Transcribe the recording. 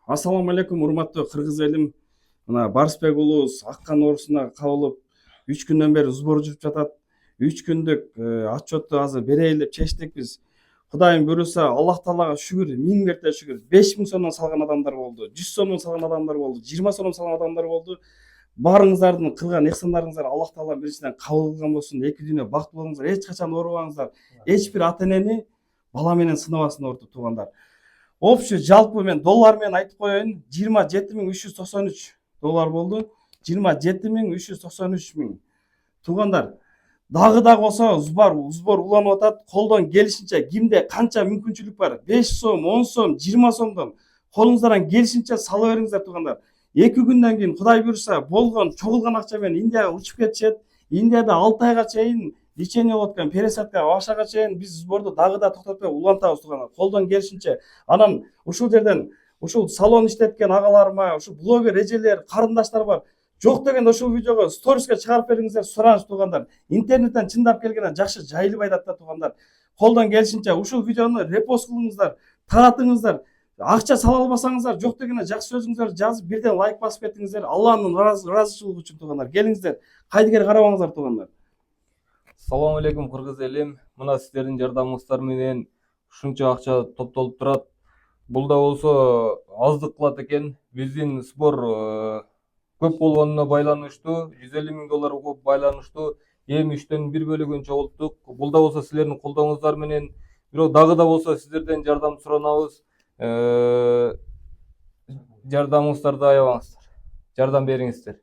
Ассаламу алейкум, урматтуу кыргыз элим. Мына Барысбек уулубуз аккан оорусуна кабылып 3 күндөн бери сбор жүрүп жатат. 3 күндүк отчетту азыр берейин деп чечтик биз. Кудайым буйруса, Аллах Таалага шүгүр, 1000 мерте шүгүр. 5000 сомдон салган адамдар болду, 100 сомдон салган адамдар болду, 20 сомдон салган адамдар болду. Баарыңыздардын кылган ихсандарыңыздар Аллах Таала биринчиден кабыл кылган болсун. Эки дүйнө бактылуу болуңуздар, эч качан оорубаңыздар. Эч бир ата энени бала менен сынабасын орто туугандар. Общий жалпы мен доллар менен айтып коеюн, 27393 доллар болду. 27393 миң. Туугандар, дагы болсо сбор уланып атат. Колдон келишинче кимде канча мүмкүнчүлүк бар? 5 сом, 10 сом, 20 сомдон колуңуздардан келишинче сала бериңиздер туугандар. 2 күндөн кийин Кудай буйруса болгон чогулган акча менен Индияга учуп кетишет. Индияда 6 айга чейин лечение болуп аткан, пересадка башага чейин биз сборду дагы токтотпой улантабыз туугандар. Колдон келишинче. Анан ушул жерден ушул салон иштеткен агаларыма, ушул блогер эжелер, карындаштар бар. Жок деген ушул видеого сториске чыгарып бериңиздер, сураныч туугандар. Интернеттен чындап келгенде жакшы жайылып айтат да туугандар. Колдон келишинче ушул видеону репост кылыңыздар, таратыңыздар. Акча сала албасаңыздар, жок дегенде жакшы сөзүңүздөрдү жазып, бирден лайк басып кетиңиздер. Алланын ыраазычылыгы үчүн туугандар. Келиңиздер, кайдыгер карабаңыздар туугандар. Салам алейкум кыргыз элим. Мына сиздердин жардамыңыздар менен ушунча акча топтолуп турат. Бул да болсо аздык кылат экен. Биздин сбор көп болгонуна байланыштуу, 150 миң доллар көп байланыштуу. Эми 3төн 1 бөлүгүн чогулттук. Бул да болсо силердин колдооңуздар менен, бирок дагы да болсо сиздерден жардам суранабыз. Жардамыңыздарды аябаңыздар. Жардам бериңиздер.